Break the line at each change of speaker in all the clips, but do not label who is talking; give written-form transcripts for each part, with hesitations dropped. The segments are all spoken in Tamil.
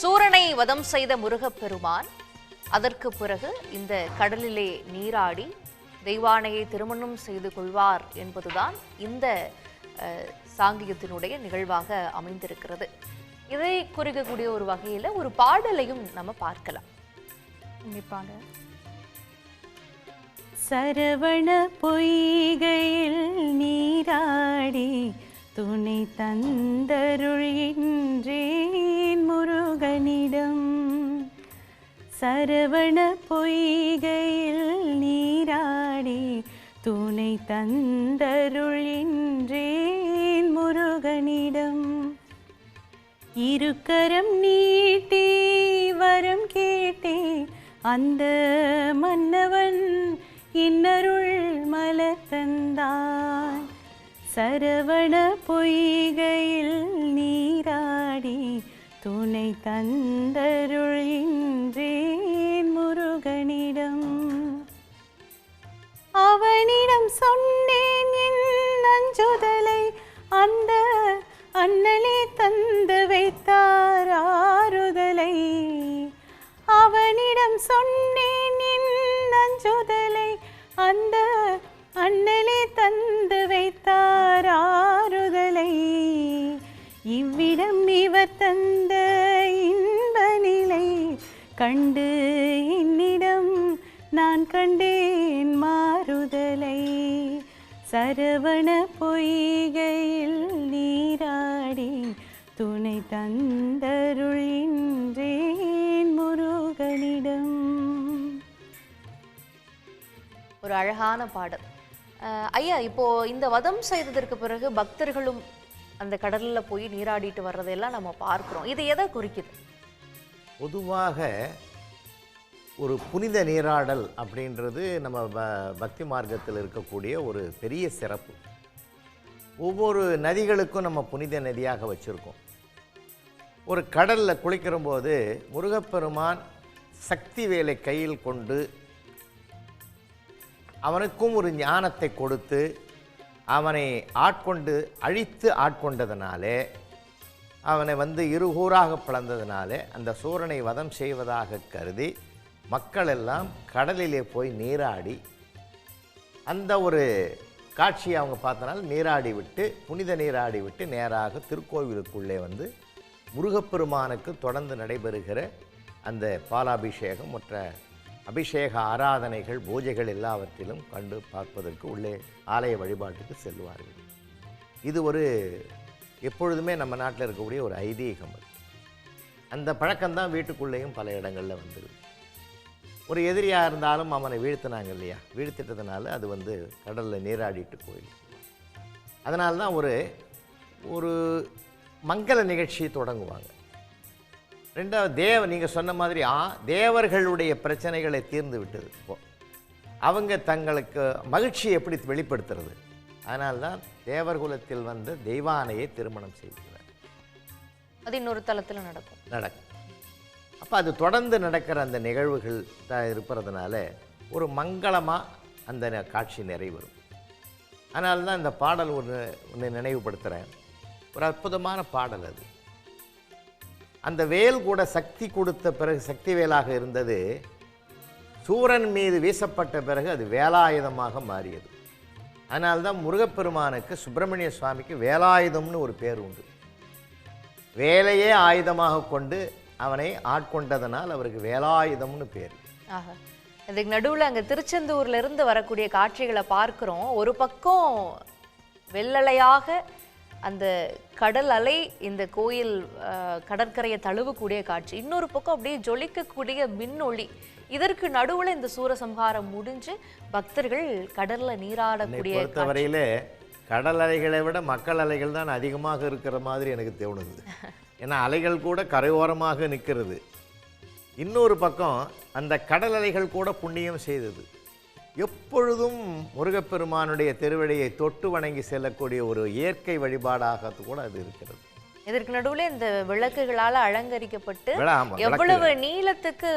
சூரனை வதம் செய்த முருகப்பெருமான் அதற்கு பிறகு இந்த கடலிலே நீராடி தெய்வானையை திருமணம் செய்து கொள்வார் என்பதுதான் இந்த சாங்கியத்தினுடைய நிகழ்வாக அமைந்திருக்கிறது. இதை குறிக்கக்கூடிய ஒரு வகையில் ஒரு பாடலையும் நம்ம பார்க்கலாம்.
சரவண பொய்கையில் நீராடி துணை தந்தருள்கின்றேன் முருகனிடம். சரவண பொய்கையில் நீராடி துணை தந்தருள்கின்றேன் முருகனிடம். இருக்கரம் நீட்டி வரம் கேட்டே அந்த மன்னவன் இன்னருள் மலர் தந்தான். சரவண பொய்கையில் நீராடி துணை தந்தருள்கின்றேன் முருகனிடம். அவனிடம் சொன்னேன் என் அஞ்சுதலை அந்த அண்ணலே தந்து வைத்தார் ஆறுதலை. அவனிடம் சொன்னேன் என் அஞ்சுதலை அந்த அண்ணலே தந்து வைத்தார் ஆறுதலை. இவ்விடம் இவர் தந்த இன்ப நிலை கண்டு என்னிடம் நான் கண்டேன் மாறுதலை. சரவண பொய்கையில் நீராடி துணை தந்தருள்கின்றேன் முருகனிடம்.
ஒரு அழகான பாடல். ஐயா, இப்போ இந்த வதம் செய்ததற்கு பிறகு பக்தர்களும் அந்த கடல்ல போய் நீராடிட்டு வர்றதெல்லாம் நம்ம பார்க்கிறோம். இது எதை குறிக்குது?
பொதுவாக ஒரு புனித நீராடல் அப்படின்றது நம்ம பக்தி மார்க்கத்தில் இருக்கக்கூடிய ஒரு பெரிய சிறப்பு. ஒவ்வொரு நதிகளுக்கும் நம்ம புனித நதியாக வச்சுருக்கோம். ஒரு கடலில் குளிக்கிற போது முருகப்பெருமான் சக்தி வேலை கையில் கொண்டு அவனுக்கும் ஒரு ஞானத்தை கொடுத்து அவனை அழித்து ஆட்கொண்டதுனாலே, அவனை இருகூறாக பிளந்ததினாலே அந்த சூரனை வதம் செய்வதாக கருதி மக்கள் எல்லாம் கடலிலே போய் நீராடி அந்த ஒரு காட்சியை அவங்க பார்த்தனால் நீராடி விட்டு புனித நீராடி விட்டு நேராக திருக்கோவிலுக்குள்ளே முருகப்பெருமானுக்கு தொடர்ந்து நடைபெறுகிற அந்த பாலாபிஷேகம் மற்ற அபிஷேக ஆராதனைகள் பூஜைகள் எல்லாவற்றிலும் கண்டு பார்ப்பதற்கு உள்ளே ஆலய வழிபாட்டுக்கு செல்வார்கள். இது ஒரு எப்பொழுதுமே நம்ம நாட்டில் இருக்கக்கூடிய ஒரு ஐதீகம். அந்த பழக்கம்தான் வீட்டுக்குள்ளேயும் பல இடங்களில் வந்துடுது. ஒரு எதிரியாக இருந்தாலும் அவனை வீழ்த்தினாங்க இல்லையா, வீழ்த்திட்டதுனால அது கடலில் நீராடிட்டு போயிடுது. அதனால தான் ஒரு மங்கள நிகழ்ச்சி தொடங்குவாங்க. ரெண்டாவது நீங்கள் சொன்ன மாதிரி தேவர்களுடைய பிரச்சனைகளை தீர்ந்து விட்டது. அவங்க தங்களுக்கு மகிழ்ச்சியை எப்படி வெளிப்படுத்துறது? அதனால்தான் தேவர்குலத்தில் தெய்வானையை திருமணம் செய்கிறார்.
அது இன்னொரு தளத்தில் நடக்கும்.
அப்போ அது தொடர்ந்து நடக்கிற அந்த நிகழ்வுகள் இருப்பதுனால ஒரு மங்களமாக அந்த காட்சி நிறைவேறும். அதனால்தான் இந்த பாடல் ஒன்று நினைவுபடுத்துகிறேன். ஒரு அற்புதமான பாடல் அது. அந்த வேல் கூட சக்தி கொடுத்த பிறகு சக்தி வேலாக இருந்தது. சூரன் மீது வீசப்பட்ட பிறகு அது வேலாயுதமாக மாறியது. அதனால்தான் முருகப்பெருமானுக்கு சுப்பிரமணிய சுவாமிக்கு வேலாயுதம்னு ஒரு பேர் உண்டு. வேலையே ஆயுதமாக கொண்டு அவனை ஆட்கொண்டதனால் அவருக்கு வேலாயுதம்னு பேர்.
இதுக்கு நடுவில் அங்கே திருச்செந்தூர்ல இருந்து வரக்கூடிய காட்சிகளை பார்க்கிறோம். ஒரு பக்கம் வெள்ளலையாக அந்த கடல் அலை இந்த கோயில் கடற்கரையை தழுவக்கூடிய காட்சி, இன்னொரு பக்கம் அப்படியே ஜொலிக்கக்கூடிய மின்னொளி. இதற்கு நடுவில் இந்த சூரசம்ஹாரம் முடிஞ்சு பக்தர்கள் கடல்ல நீராடக்கூடிய
பொறுத்தவரையிலே கடல் அலைகளை விட மக்கள் அலைகள் தான் அதிகமாக இருக்கிற மாதிரி எனக்கு தோணுது. ஏன்னா அலைகள் கூட கரையோரமாக நிற்கிறது. இன்னொரு பக்கம் அந்த கடல் அலைகள் கூட புண்ணியம் செய்தது. எப்பொழுதும் முருகப்பெருமானுடைய திருவடியை தொட்டு வணங்கி செல்லக்கூடிய ஒரு இயற்கை வழிபாடாக கூட அது இருக்கிறது.
இதற்கு நடுவுல இந்த விளக்குகளால அலங்கரிக்கப்பட்டு
ஆமா,
எவ்வளவு நீளத்துக்கு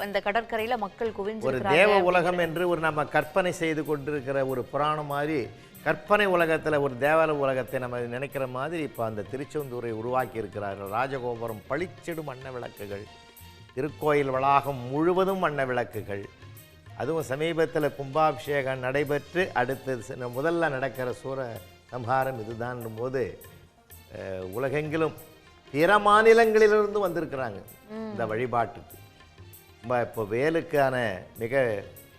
அந்த கடற்கரையில மக்கள்
ஒரு
குவிஞ்சிருக்கிறாங்க.
தேவ உலகம் என்று ஒரு நம்ம கற்பனை செய்து கொண்டிருக்கிற ஒரு புராணம் மாதிரி கற்பனை உலகத்தில் ஒரு தேவால உலகத்தை நம்ம நினைக்கிற மாதிரி இப்போ அந்த திருச்செந்தூரை உருவாக்கி இருக்கிறார்கள். ராஜகோபுரம் பளிச்சிடும் வண்ண விளக்குகள், திருக்கோயில் வளாகம் முழுவதும் வண்ண விளக்குகள். அதுவும் சமீபத்தில் கும்பாபிஷேகம் நடைபெற்று அடுத்து முதல்ல நடக்கிற சூர சம்ஹாரம் இதுதான் போது உலகெங்கிலும் பிற மாநிலங்களிலிருந்து வந்திருக்கிறாங்க இந்த வழிபாட்டுக்கு. இப்போ வேலுக்கான மிக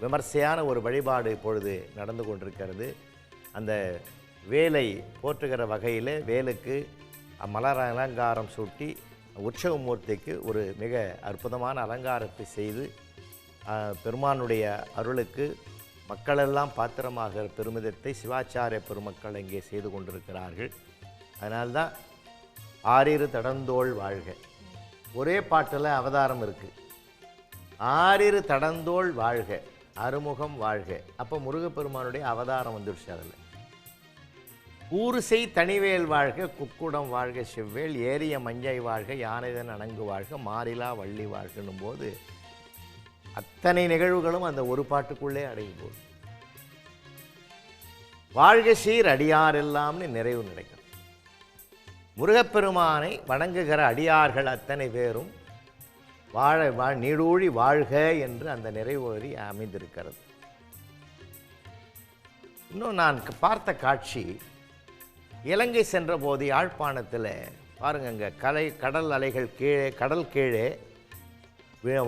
விமர்சையான ஒரு வழிபாடு இப்பொழுது நடந்து கொண்டிருக்கிறது. அந்த வேலை போற்றுகிற வகையில் வேலுக்கு மலர் அலங்காரம் சூட்டி உற்சவமூர்த்திக்கு ஒரு மிக அற்புதமான அலங்காரத்தை செய்து பெருமானுடைய அருளுக்கு மக்களெல்லாம் பாத்திரமாகிற பெருமிதத்தை சிவாச்சாரிய பெருமக்கள் இங்கே செய்து கொண்டிருக்கிறார்கள். அதனால்தான் ஆறிரு தடந்தோள் வாழ்க, ஒரே பாட்டில் அவதாரம் இருக்குது. ஆறிரு தடந்தோள் வாழ்க, அறுமுகம் வாழ்க. அப்போ முருகப்பெருமானுடைய அவதாரம் வந்துடுச்சு. அதில் ஊருசை தனிவேல் வாழ்க, குக்குடம் வாழ்க செவ்வேல், ஏரிய மஞ்சை வாழ்க, யானைதன் அணங்கு வாழ்க, மாறிலா வள்ளி வாழ்கனும் போது அத்தனை நிகழ்வுகளும் அந்த ஒரு பாட்டுக்குள்ளே அடங்கி போகுது. வாழ்க சீர் அடியாரெல்லாம்னு நிறைவு நடக்கும். முருகப்பெருமானை வணங்குகிற அடியார்கள் அத்தனை பேரும் நீடூழி வாழ்க என்று அந்த நிறைவு வரி அமைந்திருக்கிறது. இன்னும் நான் பார்த்த காட்சி, இலங்கை சென்ற போது யாழ்ப்பாணத்தில் பாருங்க, கடல் அலைகள் கீழே, கடல் கீழே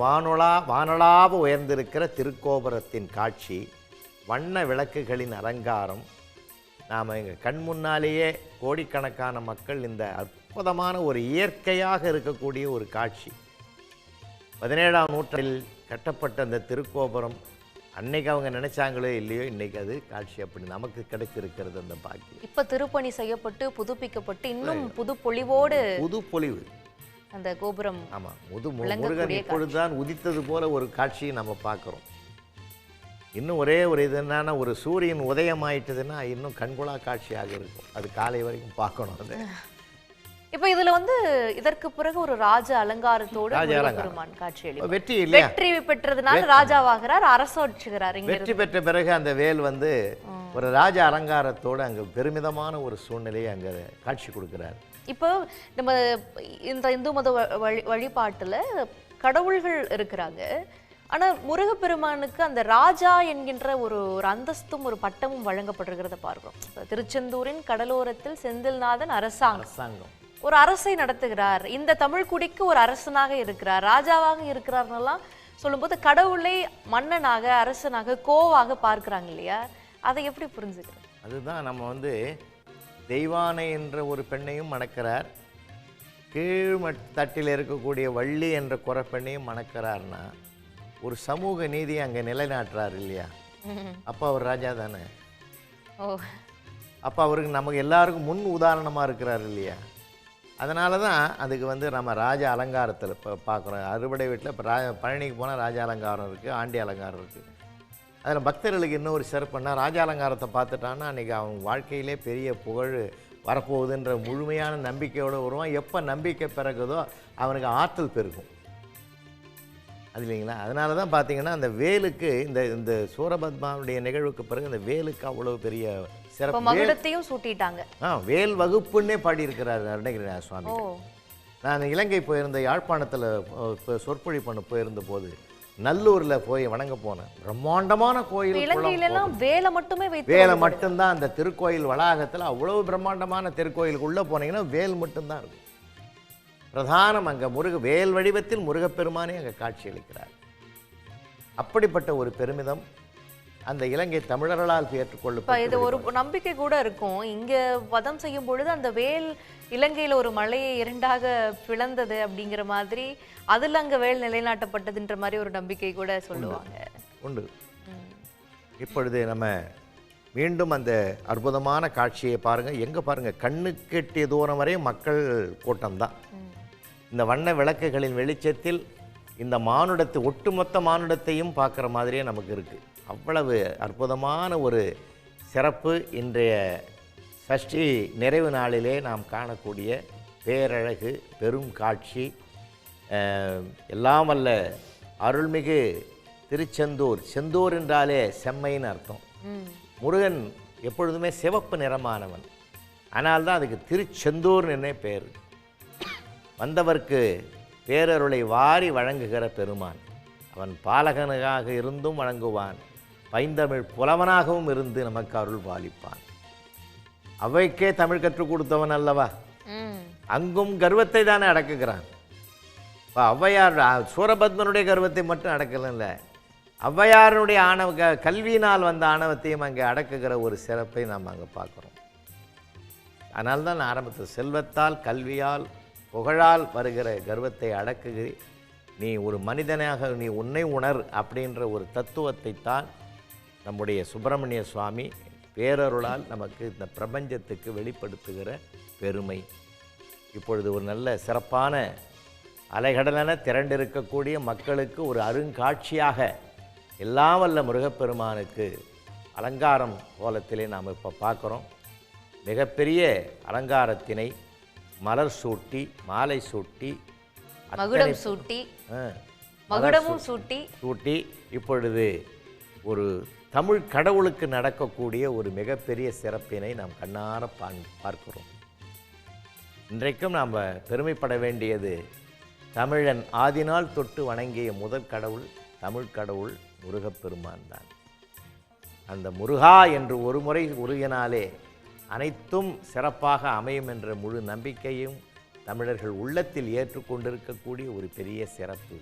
வானளாவ உயர்ந்திருக்கிற திருக்கோபுரத்தின் காட்சி, வண்ண விளக்குகளின் அலங்காரம். நாம் எங்கள் கண் முன்னாலேயே கோடிக்கணக்கான மக்கள் இந்த அற்புதமான ஒரு இயற்கையாக இருக்கக்கூடிய ஒரு காட்சி. 17ஆம் நூற்றாண்டில் கட்டப்பட்ட அந்த திருக்கோபுரம் அன்னைக்கு அவங்க நினைச்சாங்களோ இல்லையோ, இன்னைக்கு அது காட்சி அப்படி நமக்கு கிடைத்திருக்கிறது. அந்த பாக்கியம்
இப்ப திருப்பணி செய்யப்பட்டு புதுப்பிக்கப்பட்டு இன்னும் புது பொலிவோடு,
புது பொலிவு
அந்த கோபுரம்.
ஆமாம், முருகன் இப்பொழுதுதான் உதித்தது போல ஒரு காட்சியை நம்ம பார்க்குறோம். இன்னும் ஒரே ஒரு இது என்னன்னா, ஒரு சூரியன் உதயம் ஆயிட்டதுன்னா இன்னும் கண்கொள்ளா காட்சியாக இருக்கும். அது காலை வரைக்கும் பார்க்கணும். அது
இப்போ இதுல இதற்கு பிறகு ஒரு ராஜ அலங்காரத்தோடு பெருமான் காட்சி அளிப்பார். வெற்றி பெற்றதுனால ராஜாவாகிறார், அரசாட்சிகிறார்.
வெற்றி பெற்ற பிறகு அந்த வேல் ஒரு ராஜ அலங்காரத்தோடு அங்க பெருமிதமான ஒரு சூழ்நிலையை அங்க காட்சி கொடுக்கிறார்.
இப்போ நம்ம இந்த இந்து மத வழிபாட்டுல கடவுள்கள் இருக்கிறாங்க. ஆனா முருகப்பெருமானுக்கு அந்த ராஜா என்கின்ற ஒரு அந்தஸ்தும் ஒரு பட்டமும் வழங்கப்பட்டிருக்கிறத பார்க்கிறோம். திருச்செந்தூரின் கடலோரத்தில் செந்தில்நாதன் அரசாங்கம் ஒரு அரசை நடத்துகிறார். இந்த தமிழ் குடிக்கு ஒரு அரசனாக இருக்கிறார், ராஜாவாக இருக்கிறார்னெல்லாம் சொல்லும்போது கடவுளை மன்னனாக, அரசனாக, கோவாக பார்க்கிறாங்க இல்லையா? அதை எப்படி புரிஞ்சுக்கிறது?
அதுதான் நம்ம தெய்வானை என்ற ஒரு பெண்ணையும் மணக்கிறார், கீழ் தட்டில் இருக்கக்கூடிய வள்ளி என்ற குறப்பெண்ணையும் மணக்கிறார்னா ஒரு சமூக நீதியை அங்கே நிலைநாட்டுறாரு இல்லையா? அப்போ அவர் ராஜா தானே. அப்போ அவருக்கு நமக்கு எல்லாருக்கும் முன் உதாரணமாக இருக்கிறார் இல்லையா? அதனால தான் அதுக்கு நம்ம ராஜ அலங்காரத்தில் இப்போ பார்க்குறோம். அறுபடை வீட்டில் இப்போ பழனிக்கு போனால் ராஜ அலங்காரம் இருக்குது, ஆண்டி அலங்காரம் இருக்குது. அதில் பக்தர்களுக்கு இன்னொரு சிறப்புன்னா, ராஜ அலங்காரத்தை பார்த்துட்டான்னா அன்றைக்கி அவங்க வாழ்க்கையிலே பெரிய புகழ் வரப்போகுதுன்ற முழுமையான நம்பிக்கையோடு வருவான். எப்போ நம்பிக்கை பிறகுதோ அவனுக்கு ஆற்றல் பெருகும். அது இல்லைங்களா? அதனால தான் பார்த்தீங்கன்னா அந்த வேலுக்கு இந்த சூரபத்மாவுடைய நிகழ்வுக்கு பிறகு அந்த வேலுக்கு அவ்வளோ பெரிய சிறப்பு,
மகுடத்தையும் சூட்டிட்டாங்க.
வேல் வகுப்புன்னே பாடியிருக்கிறார் அருணகிரிநாத சுவாமி. நான் இலங்கை போயிருந்த யாழ்ப்பாணத்தில் சொற்பொழிவு பண்ண போயிருந்த போது நல்லூரில் போய் வணங்க போனேன். பிரம்மாண்டமான கோயில்,
வேலை மட்டுமே
வேலை மட்டும்தான் அந்த திருக்கோயில் வளாகத்தில். அவ்வளவு பிரம்மாண்டமான திருக்கோயிலுக்குள்ளே போனீங்கன்னா வேல் மட்டும்தான் இருக்கும். பிரதானம் அங்கே வேல் வடிவத்தில் முருகப்பெருமானே அங்கே காட்சி அளிக்கிறார். அப்படிப்பட்ட ஒரு பெருமிதம் அந்த இலங்கை தமிழர்களால் ஏற்றுக்கொள்ள
இது ஒரு நம்பிக்கை கூட இருக்கும். இங்க வதம் செய்யும் பொழுது அந்த வேல் இலங்கையில ஒரு மலையை இரண்டாக பிளந்தது அப்படிங்கிற மாதிரி, அதுல அங்க வேல் நிலைநாட்டப்பட்டதுன்ற மாதிரி ஒரு நம்பிக்கை கூட சொல்லுவாங்க.
உண்டு. இப்பொழுது நம்ம மீண்டும் அந்த அற்புதமான காட்சியை பாருங்க. எங்க பாருங்க, கண்ணுக்கு எட்டிய தூரம் வரை மக்கள் கூட்டம்தான். இந்த வண்ண விளக்குகளின் வெளிச்சத்தில் இந்த மானுடத்தை, ஒட்டுமொத்த மானுடத்தையும் பார்க்குற மாதிரியே நமக்கு இருக்குது. அவ்வளவு அற்புதமான ஒரு சிறப்பு இன்றைய சஷ்டி நிறைவு நாளிலே நாம் காணக்கூடிய பேரழகு, பெரும் காட்சி, எல்லாம் வல்ல அருள்மிகு திருச்செந்தூர். செந்தூர் என்றாலே செம்மைன்னு அர்த்தம். முருகன் எப்பொழுதுமே சிவப்பு நிறமானவன். ஆனால்தான் அதுக்கு திருச்செந்தூர் என்னே பேர். வந்தவர்க்கு பேரருளை வாரி வழங்குகிற பெருமான். அவன் பாலகனாக இருந்தும் வழங்குவான், பைந்தமிழ் புலவனாகவும் இருந்து நமக்கு அருள் பாலிப்பான். அவைக்கே தமிழ் கற்றுக் கொடுத்தவன் அல்லவா? அங்கும் கர்வத்தை தானே அடக்குகிறான். இப்போ ஔவையார் சூரபத்மனுடைய கர்வத்தை மட்டும் அடக்கல, ஔவையாருடைய கல்வியினால் வந்த ஆணவத்தையும் அங்கே அடக்குகிற ஒரு சிறப்பை நாம் அங்கே பார்க்குறோம். அதனால்தான் நான் ஆரம்பத்தில் செல்வத்தால், கல்வியால், புகழால் வருகிற கர்வத்தை அடக்குகிறி, நீ ஒரு மனிதனாக நீ உன்னை உணர் அப்படின்ற ஒரு தத்துவத்தை தான் நம்முடைய சுப்பிரமணிய சுவாமி பேரருளால் நமக்கு இந்த பிரபஞ்சத்துக்கு வெளிப்படுத்துகிற பெருமை. இப்பொழுது ஒரு நல்ல சிறப்பான அலைகடலென திரண்டிருக்கக்கூடிய மக்களுக்கு ஒரு அருங்காட்சியாக எல்லாம் வல்ல முருகப்பெருமானுக்கு அலங்காரம் கோலத்திலே நாம் இப்போ பார்க்குறோம். மிகப்பெரிய அலங்காரத்தினை மலர் சூட்டி, மாலை சூட்டி,
மகுடம் சூட்டி, மகுடமும் சூட்டி இப்பொழுது ஒரு தமிழ் கடவுளுக்கு நடக்கக்கூடிய ஒரு மிகப்பெரிய சிறப்பினை நாம் கண்ணார பார்க்கிறோம். இன்றைக்கும் நாம் பெருமைப்பட வேண்டியது தமிழன் ஆதினால் தொட்டு வணங்கிய முதல் கடவுள், தமிழ் கடவுள் முருகப்பெருமான் தான். அந்த முருகா என்று ஒரு முறை உருகினாலே அனைத்தும் சிறப்பாக அமையும் என்ற முழு நம்பிக்கையும் தமிழர்கள் உள்ளத்தில் ஏற்றுக்கொண்டிருக்கக்கூடிய ஒரு பெரிய சிறப்பு.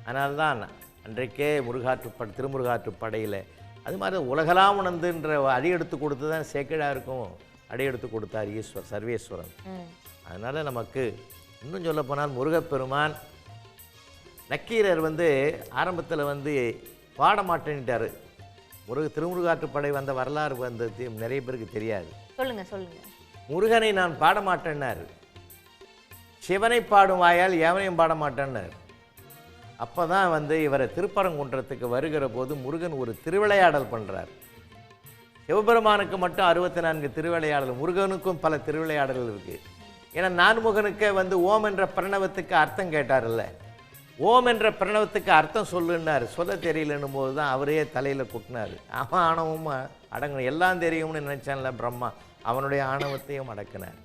அதனால்தான் அன்றைக்கே திருமுருகாற்றுப்படையில் அது மாதிரி உலகலாம் உணர்ந்துன்ற அடியெடுத்து கொடுத்து தான் சேக்கிழாருக்கும் அடியெடுத்து கொடுத்தார் சர்வேஸ்வரன். அதனால் நமக்கு இன்னும் சொல்ல போனால் முருகப்பெருமான் நக்கீரர் ஆரம்பத்தில் பாடமாட்டேன்ட்டார். திருமுருகாற்றுப்படை வந்த வரலாறு நிறைய பேருக்கு தெரியாது. சொல்லுங்க.
முருகனை நான் பாடமாட்டேன்னாரு. சிவனை பாடும் வாயால் எவனையும் பாடமாட்டேன்னார். அப்போ தான் இவரை திருப்பரங்குன்றத்துக்கு வருகிற போது முருகன் ஒரு திருவிளையாடல் பண்ணுறார். சிவபெருமானுக்கு மட்டும் 64 திருவிளையாடல், முருகனுக்கும் பல திருவிளையாடல்கள் இருக்குது. ஏன்னா நான்முகனுக்கு ஓம் என்ற பிரணவத்துக்கு அர்த்தம் கேட்டார்ல, ஓம் என்ற பிரணவத்துக்கு அர்த்தம் சொல்லுன்னார். சொல்ல தெரியலன்னும் போது தான் அவரே தலையில் குட்டினார். அவன் ஆணவமும் அடங்கணும், எல்லாம் தெரியும்னு நினச்சான்ல பிரம்மா, அவனுடைய ஆணவத்தையும் அடக்கினார்.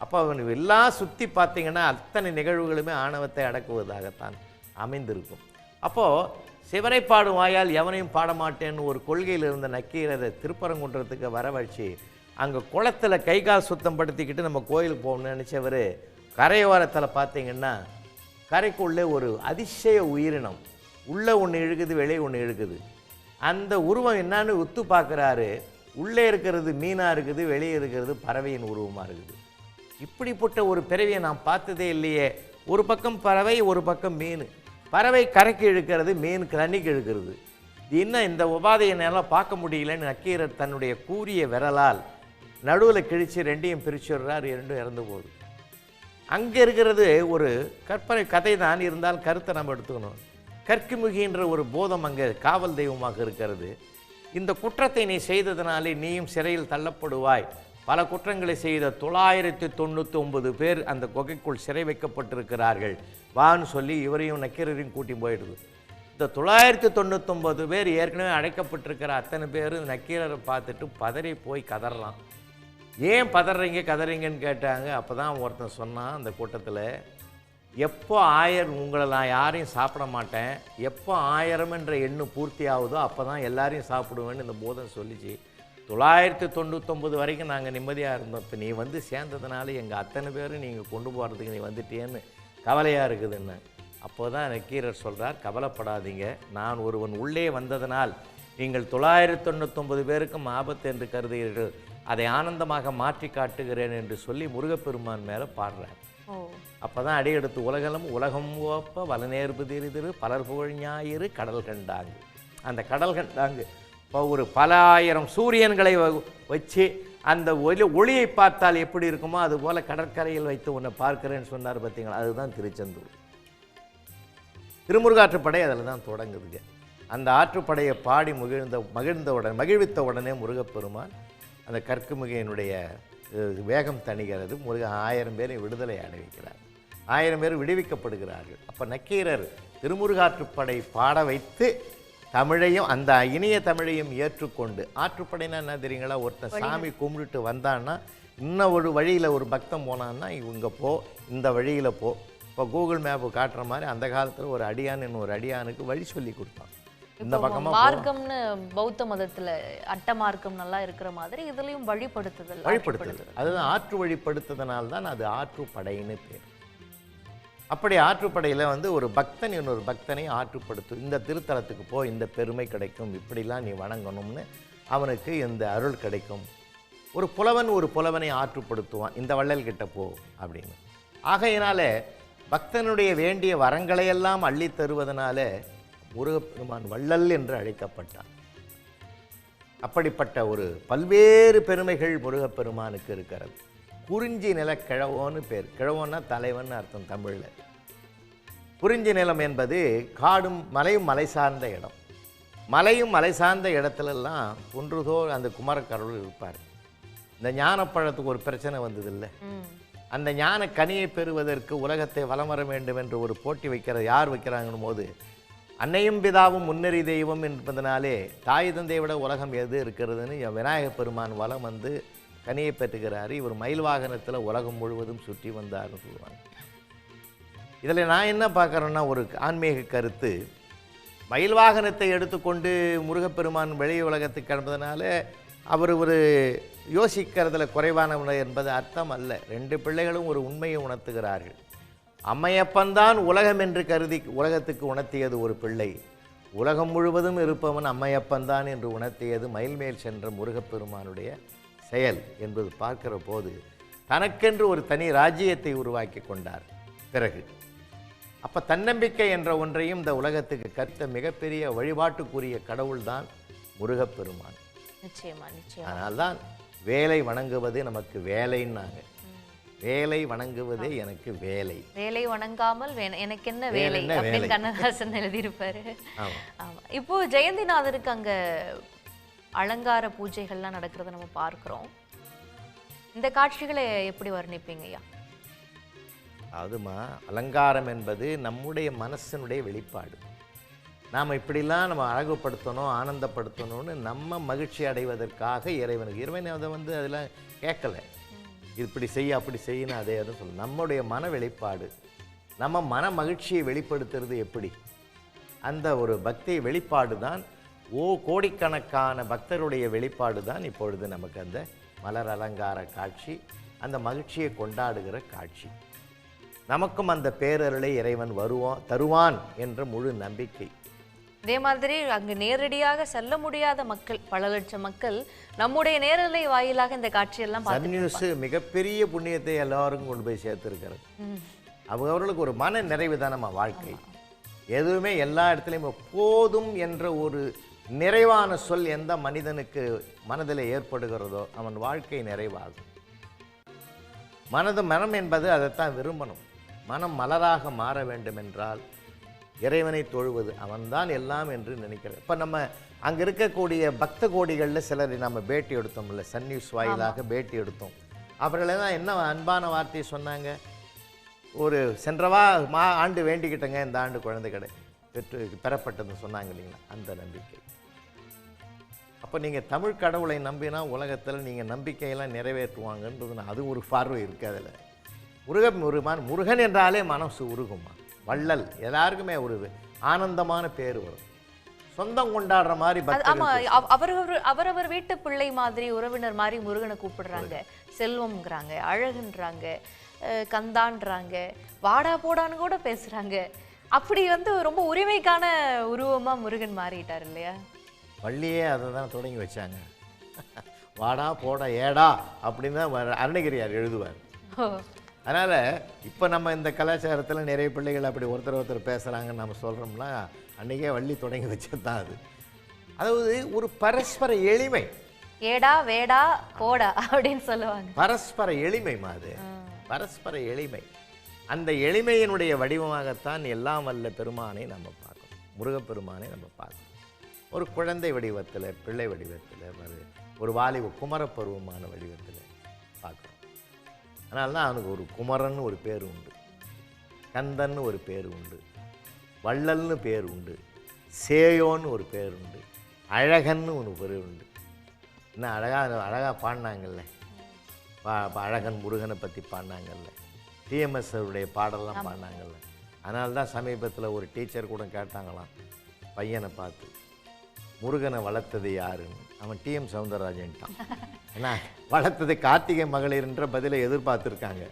அப்போ அவன் எல்லாம் சுற்றி பார்த்தீங்கன்னா அத்தனை நிகழ்வுகளுமே ஆணவத்தை அடக்குவதாகத்தான் அமைந்திருக்கும். அப்போது சிவனை பாடும் வாயால் எவனையும் பாடமாட்டேன்னு ஒரு கொள்கையில் இருந்த நக்கீரரை திருப்பரங்குன்றத்துக்கு வரவழைச்சி அங்கே குளத்தில் கை கால் சுத்தம் படுத்திக்கிட்டு நம்ம கோயிலுக்கு போகணும்னு நினச்சவர் கரையோரத்தில் பார்த்தீங்கன்னா கரைக்குள்ளே ஒரு அதிசய உயிரினம் உள்ளே ஒன்று இழுக்குது, வெளியே ஒன்று இழுக்குது. அந்த உருவம் என்னான்னு உத்து பார்க்குறாரு. உள்ளே இருக்கிறது மீனாக இருக்குது, வெளியே இருக்கிறது பறவையின் உருவமாக இருக்குது. இப்படிப்பட்ட ஒரு பிறவியை நான் பார்த்ததே இல்லையே. ஒரு பக்கம் பறவை, ஒரு பக்கம் மீன். பறவை கரைக்கு இழுக்கிறது, மீன் தண்ணிக்கு இழுக்கிறது. இன்னும் இந்த உபாதையை என்னால் பார்க்க முடியலன்னு நக்கீரர் தன்னுடைய கூரிய விரலால் நடுவில் கிழித்து ரெண்டையும் பிரிச்சுடுறார். இரண்டும் இறந்து போகுது. அங்கே இருக்கிறது ஒரு கற்பனை கதை தான், இருந்தால் கருத்தை நம்ம எடுத்துக்கணும். கற்குமுகின்ற ஒரு போதம் அங்கே காவல் தெய்வமாக இருக்கிறது. இந்த குற்றத்தை நீ செய்ததினாலே நீயும் சிறையில் தள்ளப்படுவாய். பல குற்றங்களை செய்த 999 பேர் அந்த குகைக்குள் சிறை வைக்கப்பட்டிருக்கிறார்கள் வான்னு சொல்லி இவரையும் நக்கீரரையும் கூட்டி போயிடுது. இந்த 999 பேர் ஏற்கனவே அடைக்கப்பட்டிருக்கிற அத்தனை பேர் நக்கீரரை பார்த்துட்டு பதறி போய் கதறலாம். ஏன் கதறீங்கன்னு கேட்டாங்க. அப்போ தான் ஒருத்தன் சொன்னான் அந்த கூட்டத்தில், எப்போ 1000 உங்களை நான் யாரையும் சாப்பிட மாட்டேன், எப்போ 1000 என்ற எண்ணு பூர்த்தி ஆகுதோ அப்போ தான் எல்லாரையும் சாப்பிடுவேன்னு இந்த போதம் சொல்லிச்சு. 999 வரைக்கும் நாங்கள் நிம்மதியாக இருந்தோம். இப்போ நீ சேர்ந்ததுனால எங்கள் அத்தனை பேரும் நீங்கள் கொண்டு போகிறதுக்கு நீ வந்துட்டேன்னு கவலையாக இருக்குதுன்னு. அப்போ தான் நக்கீரர் சொல்கிறார், கவலைப்படாதீங்க, நான் ஒருவன் உள்ளே வந்ததனால் நீங்கள் 999 பேருக்கும் ஆபத்து என்று கருதுகிறீர்கள், அதை ஆனந்தமாக மாற்றி காட்டுகிறேன் என்று சொல்லி முருகப்பெருமான் மேலே பாடுறார். அப்போ தான் அடியெடுத்து உலகம் ஓப்ப வலநேர்பு திரு பலர் புகழ் ஞாயிறு கடல் கண்டாங்க. அந்த கடல் கண்டாங்க இப்போ ஒரு பல ஆயிரம் சூரியன்களை வச்சு அந்த ஒளியை பார்த்தால் எப்படி இருக்குமோ அதுபோல் கடற்கரையில் வைத்து உன்னை பார்க்கிறேன்னு சொன்னார் பார்த்தீங்களா, அதுதான் திருச்செந்தூர். திருமுருகாற்றுப்படை அதில் தான் தொடங்குதுங்க. அந்த ஆற்றுப்படையை பாடி மகிழ்வித்த உடனே முருகப்பெருமான் அந்த கற்குமுகியினுடைய வேகம் தணிகிறது. முருகன் 1000 பேரை விடுதலை அடைவிக்கிறார். 1000 பேர் விடுவிக்கப்படுகிறார்கள். அப்போ நக்கீரர் திருமுருகாற்றுப்படை பாட வைத்து தமிழையும் அந்த இனிய தமிழையும் ஏற்றுக்கொண்டு, ஆற்றுப்படைனா என்ன தெரியுங்களா, ஒருத்தன் சாமி கும்பிட்டுட்டு வந்தான்னா இன்னும் ஒரு வழியில் ஒரு பக்தன் போனான்னா இங்கே போ, இந்த வழியில் போ. இப்போ கூகுள் மேப்பு காட்டுற மாதிரி அந்த காலத்தில் ஒரு அடியான் இன்னொரு அடியானுக்கு வழி சொல்லி கொடுத்தான். இந்த பக்கமாக
மார்க்கம்னு பௌத்த மதத்துல அட்ட மார்க்கம் நல்லா இருக்கிற மாதிரி இதுலயும் வழிபடுத்துதல்.
அதுதான் ஆற்று வழிப்படுத்துதனால் தான் அது ஆற்றுப்படைன்னு பேர். அப்படி ஆற்றுப்படையில் வந்து ஒரு பக்தன் இன்னொரு பக்தனை ஆற்றுப்படுத்தும். இந்த திருத்தலத்துக்கு போ, இந்த பெருமை கிடைக்கும், இப்படிலாம் நீ வணங்கணும்னு அவனுக்கு இந்த அருள் கிடைக்கும். ஒரு புலவன் ஒரு புலவனை ஆற்றுப்படுத்துவான், இந்த வள்ளல் கிட்ட போ அப்படின்னு. ஆகையினால பக்தனுடைய வேண்டிய வரங்களையெல்லாம் அள்ளி தருவதனால முருகப்பெருமான் வள்ளல் என்று அழைக்கப்பட்டான். அப்படிப்பட்ட ஒரு பல்வேறு பெருமைகள் முருகப்பெருமானுக்கு இருக்கிறது. குறிஞ்சி நில கிழவோன்னு பேர். கிழவோன்னா தலைவன் அர்த்தம் தமிழில். குறிஞ்சி நிலம் என்பது காடும் மலையும் மலை சார்ந்த இடம். மலையும் மலை சார்ந்த இடத்துலலாம் குன்றுதோர் அந்த குமரக்கடவுள் இருப்பார். இந்த ஞானப்பழத்துக்கு ஒரு பிரச்சனை வந்தது இல்லை, அந்த ஞான கனியை பெறுவதற்கு உலகத்தை வலம் வர வேண்டும் என்று ஒரு போட்டி வைக்கிறது. யார் வைக்கிறாங்கன்னு போது அன்னையும் பிதாவும் முன்னறி தெய்வம் என்பதனாலே தாய் தந்தையை விட உலகம் எது இருக்கிறதுன்னு விநாயகப் பெருமான் வலம் வந்து கனியை பெற்றுகிறாரு. இவர் மயில் வாகனத்தில் உலகம் முழுவதும் சுற்றி வந்தார்னு சொல்லுவாங்க. இதில் நான் என்ன பார்க்குறேன்னா, ஒரு ஆன்மீக கருத்து, மயில் வாகனத்தை எடுத்துக்கொண்டு முருகப்பெருமான் வெளி உலகத்துக்கு கிளம்புறதுனால அவர் ஒரு யோசிக்கிறதுல குறைவானவர் என்பது அர்த்தம் அல்ல. 2 பிள்ளைகளும் ஒரு உண்மையை உணர்த்துகிறார்கள். அம்மையப்பன்தான் உலகம் என்று கருதி உலகத்துக்கு உணர்த்தியது ஒரு பிள்ளை. உலகம் முழுவதும் இருப்பவன் அம்மையப்பன்தான் என்று உணர்த்தியது மயில்மேல் சென்ற முருகப்பெருமானுடைய செயல் என்பது பார்க்கிற போது தனக்கென்று ஒரு தனி ராஜ்யத்தை உருவாக்கி கொண்டார். பிறகு அப்போ தன்னம்பிக்கை என்ற ஒன்றையும் இந்த உலகத்துக்கு கற்ற மிகப்பெரிய வழிபாட்டுக்குரிய கடவுள்தான் முருகப்பெருமான்.
நிச்சயமா நிச்சயமா.
அதனால்தான் வேலை வணங்குவது நமக்கு வேலைன்னாங்க. வேலை வணங்குவதே எனக்கு வேலை.
வேலை வணங்காமல் எனக்கு என்ன வேலை அப்படின்னு கண்ணதாசன் எழுதியிருப்பாரு. ஆமா. இப்போ ஜெயந்திநாதருக்கு அங்க அலங்கார பூஜைகள்லாம் நடக்கிறத நம்ம பார்க்கிறோம். இந்த காட்சிகளை எப்படி வர்ணிப்பீங்க ஐயா?
அதுமா, அலங்காரம் என்பது நம்முடைய மனசனுடைய வெளிப்பாடு. நாம் இப்படிலாம் நம்ம அழகுபடுத்தணும், ஆனந்தப்படுத்தணும்னு நம்ம மகிழ்ச்சி அடைவதற்காக இறைவன் அதை வந்து அதெல்லாம் கேட்கலை. இப்படி செய்ய அப்படி செய்யணும் அதே அதை சொல்லணும். நம்முடைய மன வெளிப்பாடு, நம்ம மன மகிழ்ச்சியை வெளிப்படுத்துறது எப்படி? அந்த ஒரு பக்தி வெளிப்பாடு தான், கோடிக்கணக்கான பக்தருடைய வெளிப்பாடு தான் இப்பொழுது நமக்கு அந்த மலர் அலங்கார காட்சி, அந்த மகிழ்ச்சியை கொண்டாடுகிற காட்சி. நமக்கும் அந்த பேரருளை இறைவன் தருவான் என்ற முழு நம்பிக்கை.
இதே மாதிரி அங்கு நேரடியாக செல்ல முடியாத மக்கள், பல லட்சம் மக்கள் நம்முடைய நேரலை வாயிலாக இந்த காட்சியெல்லாம்
நியூஸ் மிகப்பெரிய புண்ணியத்தை எல்லாருக்கும் கொண்டு போய் சேர்த்துருக்கிறது. அவர்களுக்கு ஒரு மன நிறைவு தான் நம்ம வாழ்க்கை. எதுவுமே எல்லா இடத்துலையும் போதும் என்ற ஒரு நிறைவான சொல் எந்த மனிதனுக்கு மனதில் ஏற்படுகிறதோ அவன் வாழ்க்கை நிறைவாகும். மனம் என்பது அதைத்தான் விரும்பணும். மனம் மலராக மாற வேண்டும் என்றால் இறைவனை தொழுவது, அவன்தான் எல்லாம் என்று நினைக்கிறது. இப்போ நம்ம அங்கே இருக்கக்கூடிய பக்த கோடிகளில் சிலரை நம்ம பேட்டி எடுத்தோம்ல, சன் நியூஸ் வாயிலாக பேட்டி எடுத்தோம். அவர்களெல்லாம் என்ன அன்பான வார்த்தையை சொன்னாங்க? ஒரு சென்றவா ஆண்டு வேண்டிக்கிட்டங்க, இந்த ஆண்டு குழந்தை பெறப்பட்டதுன்னு சொன்னாங்க இல்லைங்களா, அந்த நம்பிக்கை. அப்போ நீங்கள் தமிழ் கடவுளை நம்பினா உலகத்தில் நீங்கள் நம்பிக்கையெல்லாம் நிறைவேற்றுவாங்கன்றது அது ஒரு பார்வை இருக்குது. அதில் முருகன் என்றாலே மனசு உருகுமா. வள்ளல் எல்லாருக்குமே ஒரு ஆனந்தமான பேர் வரும். சொந்தம் கொண்டாடுற மாதிரி
அவரவர் வீட்டு பிள்ளை மாதிரி, உறவினர் மாதிரி முருகனை கூப்பிடுறாங்க. செல்வம்ங்கிறாங்க, அழகுன்றாங்க, கந்தான்றாங்க, வாடா போடான்னு கூட பேசுறாங்க. அப்படி வந்து ரொம்ப உரிமைக்கான உருவமா முருகன் மாறிட்டார் இல்லையா?
வள்ளியே அதை தான் தொடங்கி வச்சாங்க. வாடா போடா ஏடா அப்படின்னு தான் அருணகிரியார் எழுதுவார். அதனால் இப்போ நம்ம இந்த கலாச்சாரத்தில் நிறைய பிள்ளைகள் அப்படி ஒருத்தர் பேசுகிறாங்கன்னு நம்ம சொல்கிறோம்னா அன்றைக்கே வள்ளி தொடங்கி வச்சது தான் அது. அதாவது ஒரு பரஸ்பர எளிமை.
ஏடா வேடா போடா அப்படின்னு சொல்லுவாங்க.
பரஸ்பர எளிமை அது, பரஸ்பர எளிமை. அந்த எளிமையினுடைய வடிவமாகத்தான் எல்லாம் வல்ல பெருமானை நம்ம பார்க்கணும், முருகப்பெருமானை நம்ம பார்க்கணும். ஒரு குழந்தை வடிவத்தில், பிள்ளை வடிவத்தில், ஒரு வாலிப குமரப்பருவமான வடிவத்தில் பார்க்குறோம். அதனால தான் அவனுக்கு ஒரு குமரன் ஒரு பேர் உண்டு, கந்தன்னு ஒரு பேர் உண்டு, வள்ளல்னு பேர் உண்டு, சேயோன்னு ஒரு பேர் உண்டு, அழகன்னு ஒரு பேர் உண்டு. இன்னும் அழகாக பாடினாங்கல்ல, அழகன் முருகனை பற்றி பாடினாங்கல்ல, டிஎம்எஸ் அவருடைய பாடலாம் பாடினாங்கல்ல. அதனால தான் சமீபத்தில் ஒரு டீச்சர் கூட கேட்டாங்களாம் பையனை பார்த்து, முருகனை வளர்த்தது யாருன்னு. அவன் டிஎம் சௌந்தரராஜன்ட்டான். ஏன்னா வளர்த்தது கார்த்திகை மகளிர்ன்ற பதிலை எதிர்பார்த்துருக்காங்க.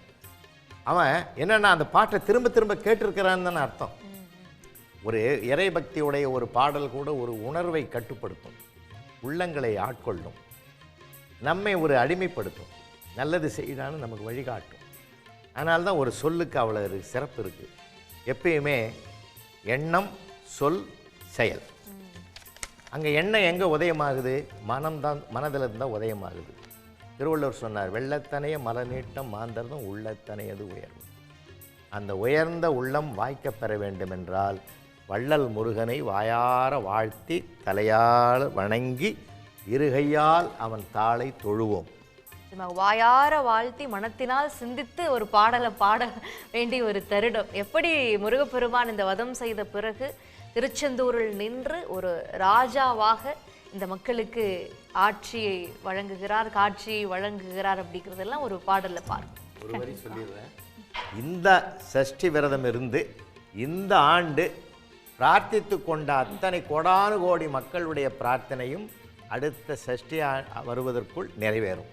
அவன் என்னென்னா அந்த பாட்டை திரும்ப திரும்ப கேட்டிருக்கிறான்னு தானே அர்த்தம். ஒரு இறை பக்தியுடைய ஒரு பாடல் கூட ஒரு உணர்வை கட்டுப்படுத்தும், உள்ளங்களை ஆட்கொள்ளும், நம்மை ஒரு அடிமைப்படுத்தும், நல்லது செய்தான்னு நமக்கு வழிகாட்டும். அதனால தான் ஒரு சொல்லுக்கு அவ்வளோ சிறப்பு இருக்குது. எப்பயுமே எண்ணம், சொல், செயல். அங்கே எண்ணம் எங்கே உதயமாகுது? மனம்தான், மனதில் இருந்தால் உதயமாகுது. திருவள்ளுவர் சொன்னார், வெள்ளத்தனைய மலநீட்டம் மாந்தர்தம் உள்ளத்தனையது உயர்வு. அந்த உயர்ந்த உள்ளம் வாய்க்கப் பெற வேண்டுமென்றால் வள்ளல் முருகனை வாயார வாழ்த்தி தலையால் வணங்கி இருகையால் அவன் தாளை தொழுவோம்.
வாயார வாழ்த்தி மனத்தினால் சிந்தித்து ஒரு பாடலை பாட வேண்டிய ஒரு தருணம். எப்படி முருகப்பெருமான் இந்த வதம் செய்த பிறகு திருச்செந்தூரில் நின்று ஒரு ராஜாவாக இந்த மக்களுக்கு ஆட்சியை வழங்குகிறார், காட்சியை வழங்குகிறார் அப்படிங்கிறதெல்லாம் ஒரு பாடல்ல பார்ப்போம்.
ஒரு வரி சொல்லிடுறேன். இந்த சஷ்டி விரதம் இருந்து இந்த ஆண்டு பிரார்த்தித்து கொண்ட அத்தனை கோடானு கோடி மக்களுடைய பிரார்த்தனையும் அடுத்த சஷ்டி வருவதற்குள் நிறைவேறும்.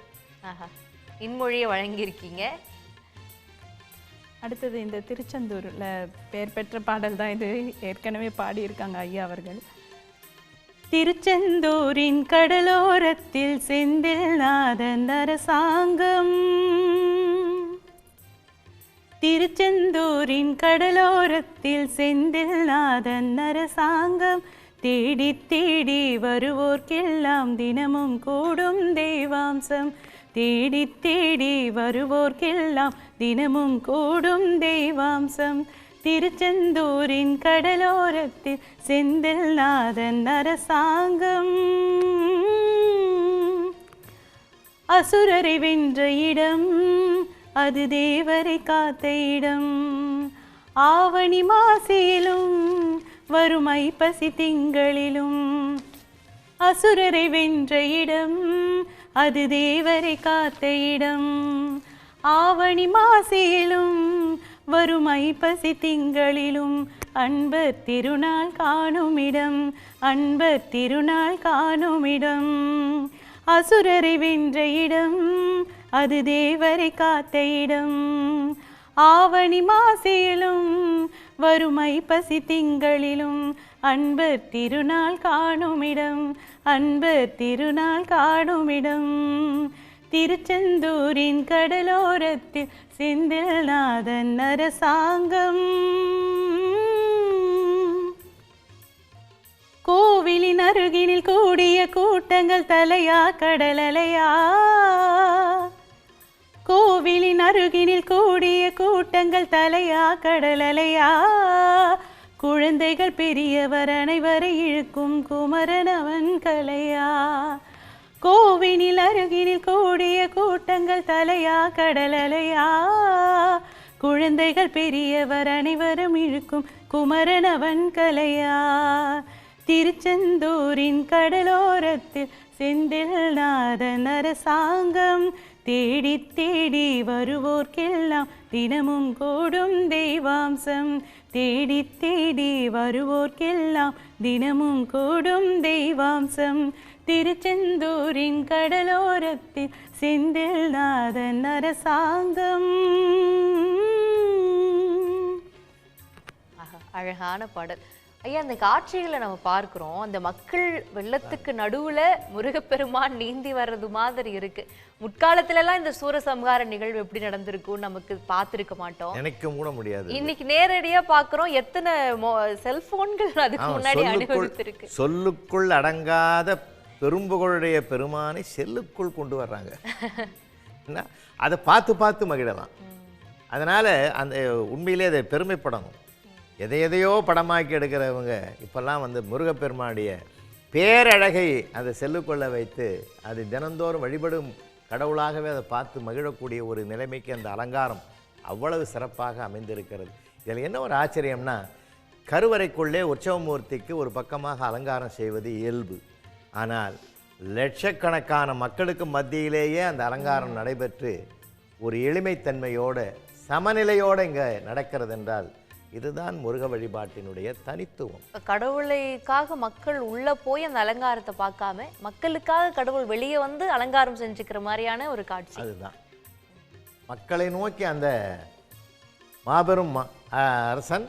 இன்மொழியை வழங்கியிருக்கீங்க.
அடுத்தது இந்த திருச்செந்தூரில் பெயர் பெற்ற பாடல் தான் இது. ஏற்கனவே பாடியிருக்காங்க ஐயா அவர்கள். திருச்செந்தூரின் கடலோரத்தில் செந்தில் நாதன் அரசாங்கம், திருச்செந்தூரின் கடலோரத்தில் செந்தில் நாதன் அரசாங்கம், தேடி தேடி வருவோர்க்கெல்லாம் தினமும் கூடும் தெய்வாம்சம், தேடி தேடி வருவோர்க்கெல்லாம் தினமும் கூடும் தெய்வாம்சம், திருச்செந்தூரின் கடலோரத்தில் செந்தில் நாதன் அரசாங்கம். அசுரரை வென்ற இடம் அது தேவரை காத்த இடம், ஆவணி மாசியிலும் வரும் ஐப்பசி திங்களிலும், அசுரரை வென்ற இடம் அது தேவரை காத்த இடம், ஆவணி மாசியிலும் வரும் ஐப்பசி திங்களிலும், அன்பர் திருநாள் காணும் இடம், அன்பர் திருநாள் காணும் இடம், அசுரரை வென்ற இடம் அது தேவரை காத்த இடம், ஆவணி மாசியிலும் வரும் ஐப்பசி திங்களிலும், அன்பர் திருநாள் காணுமிடம், அன்பர் திருநாள் காணுமிடம், திருச்செந்தூரின் கடலோரத்தில் செந்தில் நாதன் அரசாங்கம். கோவிலின் அருகினில் கூடிய கூட்டங்கள் தலையா கடலலையா, கோவிலின் அருகினில் கூடிய கூட்டங்கள் தலையா கடலலையா, குழந்தைகள் பெரியவர் அனைவரை இழுக்கும் குமரன் அவன் கலையா, கோவிலின் அருகினில் கூடிய கூட்டங்கள் தலையா கடலலையா, குழந்தைகள் பெரியவர் அனைவரும் இழுக்கும் குமரன் அவன் கலையா, திருச்செந்தூரின் கடலோரத்தில் செந்தில் நாதன் அரசாங்கம், தேடி தேடி வருவோர்க்கெல்லாம் தினமும் கூடும் தெய்வாம்சம், தேடி தேடி வருவோர்க்கெல்லாம் தினமும் கூடும் தெய்வாம்சம், திருச்செந்தூரின் கடலோரத்தில் செந்தில் நாதன் அரசாங்கம்.
அழகான பாடல் ஐயா. அந்த காட்சிகளை நம்ம பார்க்கிறோம், அந்த மக்கள் வெள்ளத்துக்கு நடுவுல முருகப்பெருமான் நீந்தி வர்றது மாதிரி இருக்கு. முற்காலத்துல எல்லாம் இந்த சூரசம்ஹார நிகழ்வு எப்படி நடந்திருக்கும் நமக்கு பார்த்திருக்க மாட்டோம்,
நினைக்க கூட முடியாது.
இன்னைக்கு நேரடியா பாக்குறோம். எத்தனை செல்போன்கள் அதுக்கு முன்னாடி அனுபவித்திருக்கு.
சொல்லுக்குள் அடங்காத பெரும்புகளுடைய பெருமானை செல்லுக்குள் கொண்டு வர்றாங்க. அதை பார்த்து பார்த்து மகிழலாம். அதனால அந்த உண்மையிலே அதை பெருமைப்படணும். எதையோ படமாக்கி எடுக்கிறவங்க இப்போல்லாம் முருகப்பெருமானுடைய பேரழகை அதை செல்லுக்கொள்ள வைத்து அது தினந்தோறும் வழிபடும் கடவுளாகவே அதை பார்த்து மகிழக்கூடிய ஒரு நிலைமைக்கு அந்த அலங்காரம் அவ்வளவு சிறப்பாக அமைந்திருக்கிறது. இதில் என்ன ஒரு ஆச்சரியம்னா, கருவறைக்குள்ளே உற்சவமூர்த்திக்கு ஒரு பக்கமாக அலங்காரம் செய்வது இயல்பு. ஆனால் லட்சக்கணக்கான மக்களுக்கு மத்தியிலேயே அந்த அலங்காரம் நடைபெற்று ஒரு எளிமைத்தன்மையோடு சமநிலையோடு இங்கே நடக்கிறது என்றால் இதுதான் முருக வழிபாட்டினுடைய தனித்துவம்.
கடவுளுக்காக மக்கள் உள்ள போய் அந்த அலங்காரத்தை பார்க்காம மக்களுக்காக கடவுள் வெளியே வந்து அலங்காரம் செஞ்சுக்கிற மாதிரியான ஒரு காட்சி.
அதுதான் மக்களை நோக்கி அந்த மாபெரும் அரசன்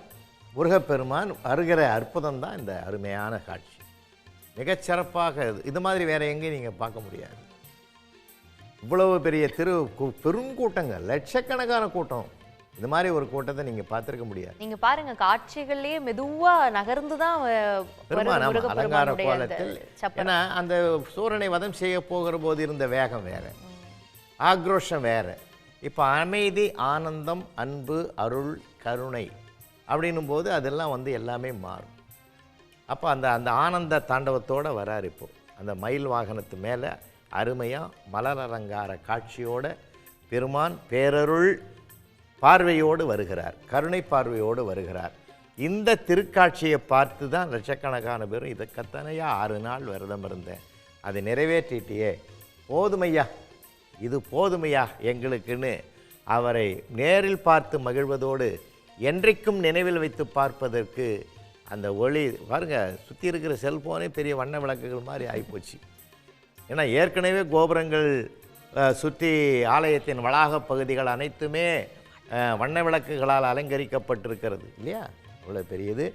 முருகப்பெருமான் வருகிற அற்புதம் தான் இந்த அருமையான காட்சி. மிகச்சிறப்பாக இது மாதிரி வேற எங்கேயும் நீங்கள் பார்க்க முடியாது. இவ்வளவு பெரிய பெருங்கூட்டங்கள், லட்சக்கணக்கான கூட்டம், இது மாதிரி ஒரு கூட்டத்தை நீங்கள் பார்த்துருக்க முடியாது.
நீங்க பாருங்க, காட்சிகள்லயே மெதுவா நகர்ந்து தான்
அலங்கார கோலத்தில். ஏன்னா அந்த சூரனை வதம் செய்ய போகிற போது இருந்த வேகம் வேற, ஆக்ரோஷம் வேற. இப்போ அமைதி, ஆனந்தம், அன்பு, அருள், கருணை அப்படின்னும் போது அதெல்லாம் வந்து எல்லாமே மாறும். அப்போ அந்த அந்த ஆனந்த தாண்டவத்தோடு வரார். இப்போ அந்த மயில் வாகனத்து மேலே அருமையாக மலர் அலங்கார காட்சியோட பெருமான் பேரருள் பார்வையோடு வருகிறார், கருணை பார்வையோடு வருகிறார். இந்த திருக்காட்சியை பார்த்து தான் லட்சக்கணக்கான பேரும் இதுக்கத்தனையா 6 நாள் விரதம் இருந்தேன், அதை நிறைவேற்றிட்டியே, போதுமையா, இது போதுமையா எங்களுக்குன்னு அவரை நேரில் பார்த்து மகிழ்வதோடு என்றைக்கும் நினைவில் வைத்து பார்ப்பதற்கு அந்த ஒளி பாருங்க, சுற்றி இருக்கிற செல்ஃபோனே பெரிய வண்ண விளக்குகள் மாதிரி ஆகிப்போச்சு. ஏன்னா ஏற்கனவே கோபுரங்கள் சுற்றி ஆலயத்தின் வளாக பகுதிகள் அனைத்துமே வண்ண விளக்குகளால் அலங்கரிக்கப்பட்டிருக்கிறது இல்லையா? அவ்வளோ பெரியது.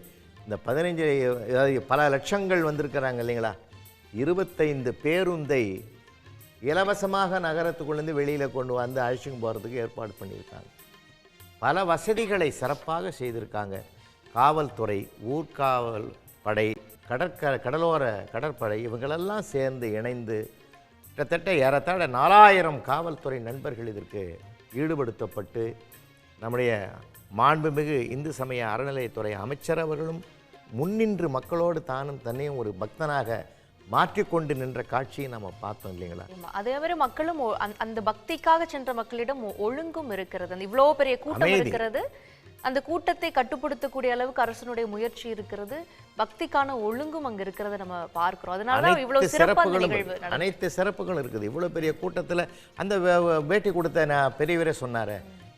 இந்த 15 பல லட்சங்கள் வந்திருக்கிறாங்க இல்லைங்களா? 25 பேருந்தை இலவசமாக நகரத்துக்குள்ளேருந்து வெளியில் கொண்டு வந்து அழைச்சிட்டு போகிறதுக்கு ஏற்பாடு பண்ணியிருக்காங்க. பல வசதிகளை சிறப்பாக செய்திருக்காங்க. காவல்துறை, ஊர்காவல் படை, கடலோர கடற்படை இவங்களெல்லாம் சேர்ந்து இணைந்து கிட்டத்தட்ட ஏறத்தாழ 4000 காவல்துறை நண்பர்கள் இதற்கு ஈடுபடுத்தப்பட்டு நம்முடைய மாண்புமிகு இந்து சமய அறநிலையத்துறை அமைச்சர் அவர்களும் முன்னின்று மக்களோடு தானும் தன்னையும் ஒரு பக்தனாக மாற்றிக்கொண்டு நின்ற காட்சியை நம்ம பார்த்தோம் இல்லைங்களா?
அதே மாதிரி மக்களும் அந்த பக்திக்காக சென்ற மக்களிடம் ஒழுங்கும் இருக்கிறது. அந்த இவ்வளோ பெரிய கூட்டம் இருக்கிறது, அந்த கூட்டத்தை கட்டுப்படுத்தக்கூடிய அளவுக்கு அரசனுடைய முயற்சி இருக்கிறது, பக்திக்கான ஒழுங்கும் அங்க இருக்கிறத நம்ம பார்க்கிறோம். அதனால இவ்வளவு சிறப்பான நிகழ்வு,
அனைத்து சிறப்புகளும் இருக்குது. இவ்வளவு பெரிய கூட்டத்தில் அந்த பேட்டி கொடுத்த நான் பெரியவரே சொன்னார்,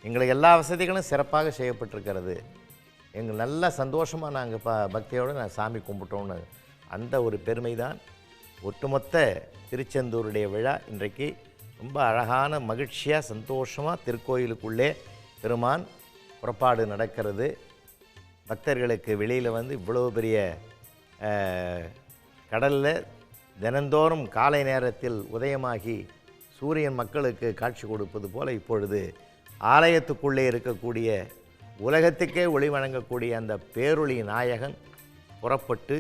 எங்களுக்கு எல்லா வசதிகளும் சிறப்பாக செய்யப்பட்டிருக்கிறது, எங்கள் நல்ல சந்தோஷமாக நாங்கள் பக்தியோடு நான் சாமி கும்பிட்டோம்னு. அந்த ஒரு பெருமை தான் ஒட்டுமொத்த திருச்செந்தூருடைய விழா. இன்றைக்கு ரொம்ப அழகான மகிழ்ச்சியாக சந்தோஷமாக திருக்கோயிலுக்குள்ளே பெருமான் புறப்பாடு நடக்கிறது. பக்தர்களுக்கு வெளியில் வந்து இவ்வளோ பெரிய கடலில் தினந்தோறும் காலை நேரத்தில் உதயமாகி சூரியன் மக்களுக்கு காட்சி கொடுப்பது போல் இப்பொழுது ஆலயத்துக்குள்ளே இருக்கக்கூடிய உலகத்துக்கே ஒளி வழங்கக்கூடிய அந்த பேரொளி நாயகன் புறப்பட்டு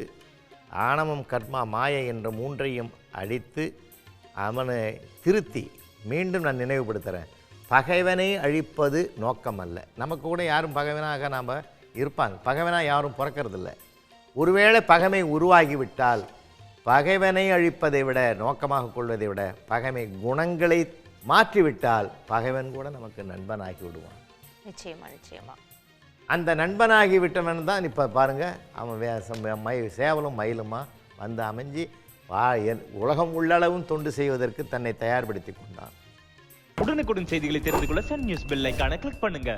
ஆணவம், கர்மா, மாயை என்ற 3ஐயும் அழித்து அவனை திருத்தி, மீண்டும் நான் நினைவுபடுத்துகிறேன், பகைவனை அழிப்பது நோக்கம் அல்ல. நமக்கு கூட யாரும் பகைவனாக நாம் இருப்பாங்க, பகைவனாக யாரும் பிறக்கிறதில்ல. ஒருவேளை பகைமை உருவாகிவிட்டால் பகைவனை அழிப்பதை விட, நோக்கமாக கொள்வதை விட, பகைமை குணங்களை மாற்றிவிட்டால் பகைவன் கூட நமக்கு நண்பனாகி விடுவான்.
நிச்சயமா நிச்சயமா.
அந்த நண்பனாகி விட்டவன் தான் இப்போ பாருங்கள், அவன் சேவலும் மயிலுமா வந்து அமைஞ்சு உலகம் உள்ளளவும் தொண்டு செய்வதற்கு தன்னை தயார்படுத்தி கொண்டான்.
உடனுக்குடன் செய்திகளை தெரிந்து கொள்ள சன் நியூஸ் பெல் ஐகானை கிளிக் பண்ணுங்க.